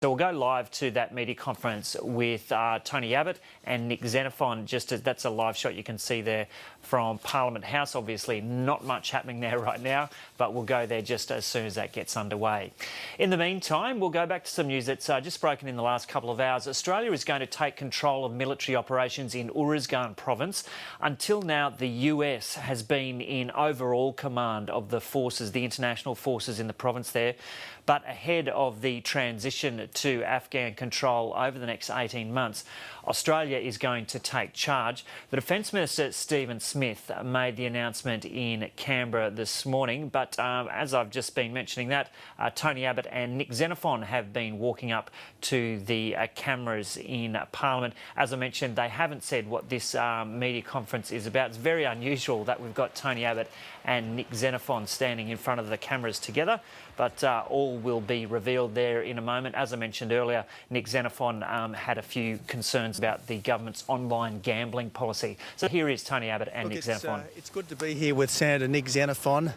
So we'll go live to that media conference with Tony Abbott and Nick Xenophon. That's a live shot you can see there from Parliament House. Obviously not much happening there right now, but we'll go there just as soon as that gets underway. In the meantime, we'll go back to some news that's just broken in the last couple of hours. Australia is going to take control of military operations in Uruzgan province. Until now, the US has been in overall command of the forces, the international forces in the province there. But ahead of the transition to Afghan control over the next 18 months, Australia is going to take charge. The Defence Minister, Stephen Smith, made the announcement in Canberra this morning. But as I've just been mentioning that, Tony Abbott and Nick Xenophon have been walking up to the cameras in Parliament. As I mentioned, they haven't said what this media conference is about. It's very unusual that we've got Tony Abbott and Nick Xenophon standing in front of the cameras together, but all will be revealed there in a moment. As I mentioned earlier, Nick Xenophon had a few concerns about the government's online gambling policy. So here is Tony Abbott and Nick Xenophon. It's good to be here with Senator Nick Xenophon.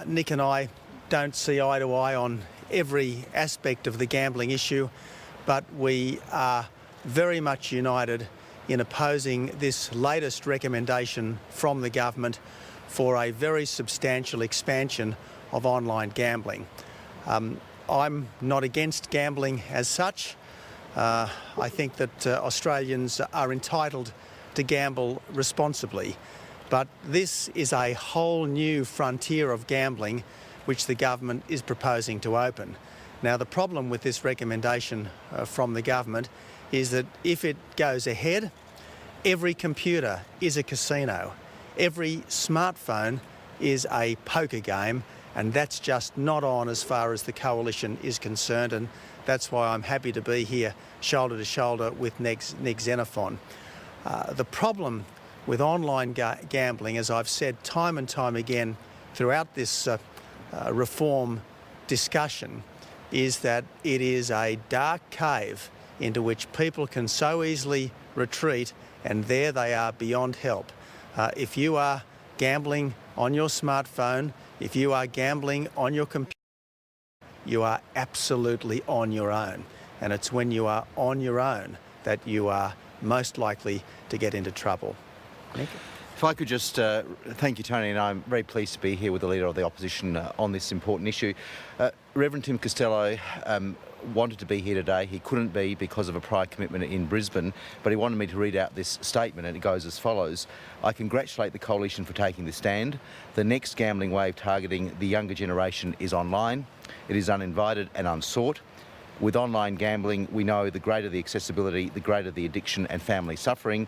Nick and I don't see eye to eye on every aspect of the gambling issue, but we are very much united in opposing this latest recommendation from the government for a very substantial expansion of online gambling. I'm not against gambling as such. I think that Australians are entitled to gamble responsibly, but this is a whole new frontier of gambling which the government is proposing to open. Now, the problem with this recommendation from the government is that if it goes ahead, every computer is a casino. Every smartphone is a poker game, and that's just not on as far as the coalition is concerned, and that's why I'm happy to be here shoulder to shoulder with Nick Xenophon. The problem with online gambling, as I've said time and time again throughout this reform discussion, is that it is a dark cave into which people can so easily retreat, and there they are beyond help. If you are gambling on your smartphone, if you are gambling on your computer, you are absolutely on your own. And it's when you are on your own that you are most likely to get into trouble. Nick? If I could just thank you, Tony, and I'm very pleased to be here with the Leader of the Opposition on this important issue. Reverend Tim Costello wanted to be here today. He couldn't be because of a prior commitment in Brisbane, but he wanted me to read out this statement, and it goes as follows. I congratulate the Coalition for taking this stand. The next gambling wave targeting the younger generation is online. It is uninvited and unsought. With online gambling, we know the greater the accessibility, the greater the addiction and family suffering.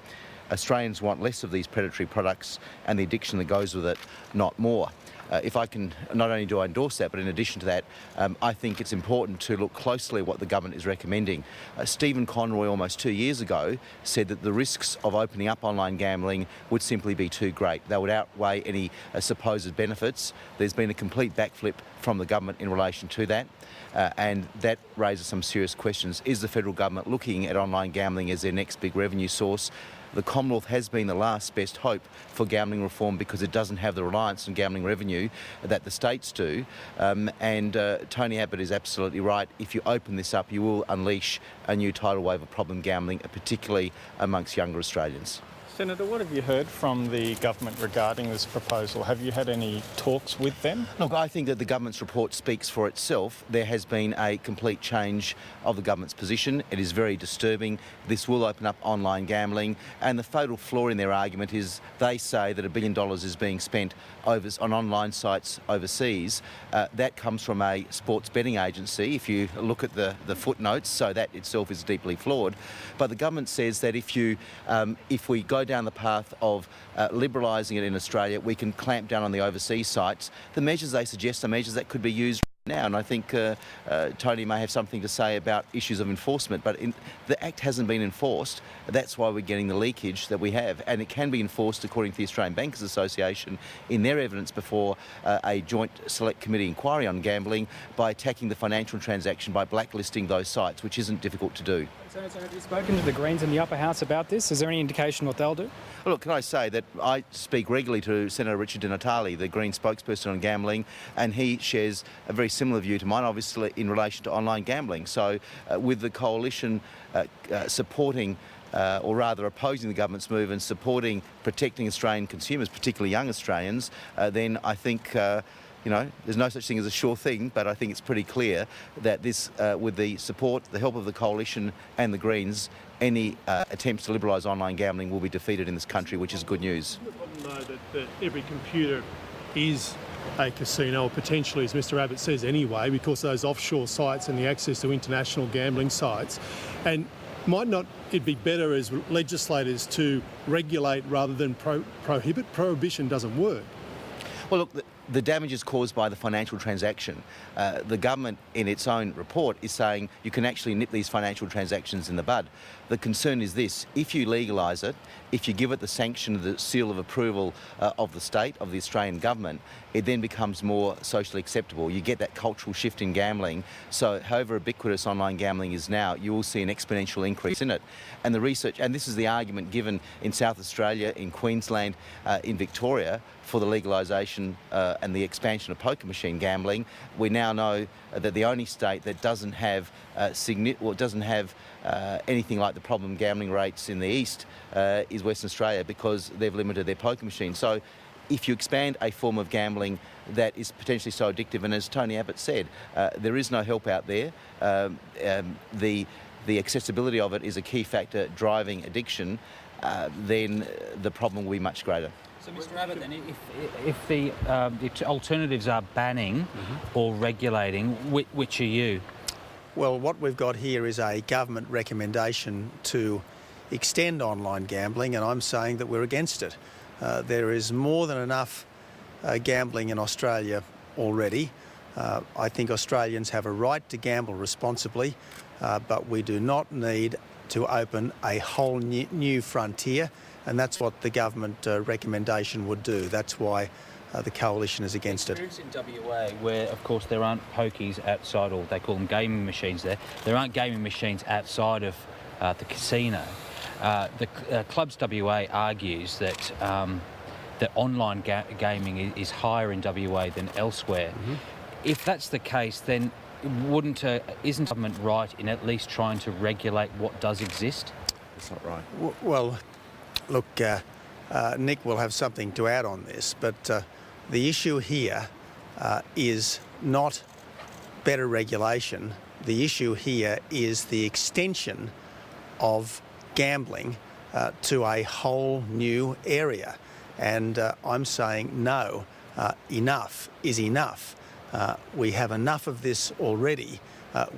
Australians want less of these predatory products and the addiction that goes with it, not more. If I can, not only do I endorse that, but in addition to that, I think it's important to look closely at what the government is recommending. Stephen Conroy, almost 2 years ago, said that the risks of opening up online gambling would simply be too great. They would outweigh any supposed benefits. There's been a complete backflip from the government in relation to that, and that raises some serious questions. Is the federal government looking at online gambling as their next big revenue source? The Commonwealth has been the last best hope for gambling reform because it doesn't have the reliance on gambling revenue that the states do. Tony Abbott is absolutely right. If you open this up, you will unleash a new tidal wave of problem gambling, particularly amongst younger Australians. Senator, what have you heard from the government regarding this proposal? Have you had any talks with them? Look, I think that the government's report speaks for itself. There has been a complete change of the government's position. It is very disturbing. This will open up online gambling, and the fatal flaw in their argument is they say that $1 billion is being spent on online sites overseas. That comes from a sports betting agency, if you look at the footnotes, so that itself is deeply flawed. But the government says that if we go down the path of liberalising it in Australia, we can clamp down on the overseas sites. The measures they suggest are measures that could be used now, and I think Tony may have something to say about issues of enforcement, but the Act hasn't been enforced. That's why we're getting the leakage that we have, and it can be enforced according to the Australian Bankers Association in their evidence before a joint select committee inquiry on gambling by attacking the financial transaction by blacklisting those sites, which isn't difficult to do. Senator, have you spoken to the Greens in the upper house about this? Is there any indication what they'll do? Well, look, can I say that I speak regularly to Senator Richard Di Natale, the Green spokesperson on gambling, and he shares a very similar view to mine, obviously, in relation to online gambling. So with the coalition supporting or rather opposing the government's move and supporting protecting Australian consumers, particularly young Australians, then I think there's no such thing as a sure thing, but I think it's pretty clear that this, with the support, the help of the coalition and the Greens, any attempts to liberalise online gambling will be defeated in this country, which is good news. Isn't the problem, though, that every computer is a casino, or potentially, as Mr Abbott says anyway, because of those offshore sites and the access to international gambling sites? And might not it be better as legislators to regulate rather than prohibit? Prohibition doesn't work. Well, look, the damage is caused by the financial transaction. The government, in its own report, is saying you can actually nip these financial transactions in the bud. The concern is this: if you legalise it, if you give it the sanction, the seal of approval of the state, of the Australian government, it then becomes more socially acceptable. You get that cultural shift in gambling. So however ubiquitous online gambling is now, you will see an exponential increase in it. And the research, and this is the argument given in South Australia, in Queensland, in Victoria, for the legalisation and the expansion of poker machine gambling. We now know that the only state that doesn't have anything like the problem gambling rates in the east is Western Australia, because they've limited their poker machines. So if you expand a form of gambling that is potentially so addictive, and as Tony Abbott said, there is no help out there, the accessibility of it is a key factor driving addiction, then the problem will be much greater. So, Mr Abbott, then, if the alternatives are banning or regulating, which are you? Well, what we've got here is a government recommendation to extend online gambling, and I'm saying that we're against it. There is more than enough gambling in Australia already. I think Australians have a right to gamble responsibly, but we do not need to open a whole new frontier, and that's what the government recommendation would do. That's why the coalition is against it. There is in WA where, of course, there aren't pokies outside, or they call them gaming machines there. There aren't gaming machines outside of the casino. The Clubs WA argues that that online gaming is higher in WA than elsewhere. If that's the case, then isn't government right in at least trying to regulate what does exist? That's not right. Well, look, Nick will have something to add on this, but the issue here is not better regulation. The issue here is the extension of gambling to a whole new area. And I'm saying no, enough is enough. We have enough of this already.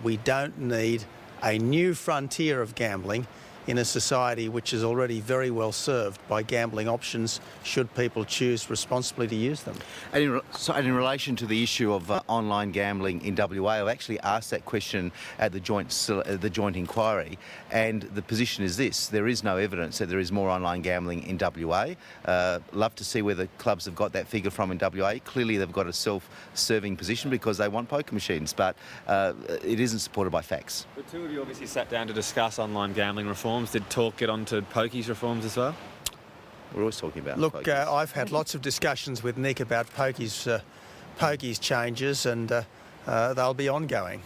We don't need a new frontier of gambling in a society which is already very well served by gambling options, should people choose responsibly to use them. And in relation to the issue of online gambling in WA, I actually asked that question at the joint inquiry, and the position is this: there is no evidence that there is more online gambling in WA. Love to see where the clubs have got that figure from in WA. Clearly they've got a self-serving position because they want poker machines, but it isn't supported by facts. The two of you obviously sat down to discuss online gambling reforms. Did talk get on to pokies reforms as well? We're always talking about Look, I've had lots of discussions with Nick about pokies changes, and they'll be ongoing.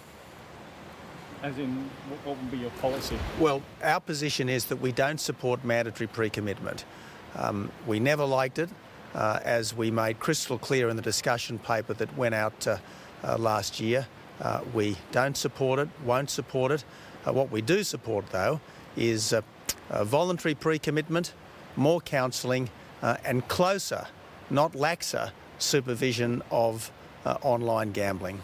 As in, what would be your policy? Well, our position is that we don't support mandatory pre-commitment. We never liked it, as we made crystal clear in the discussion paper that went out last year. We don't support it, won't support it. What we do support, though, is voluntary pre-commitment, more counselling, and closer, not laxer, supervision of online gambling.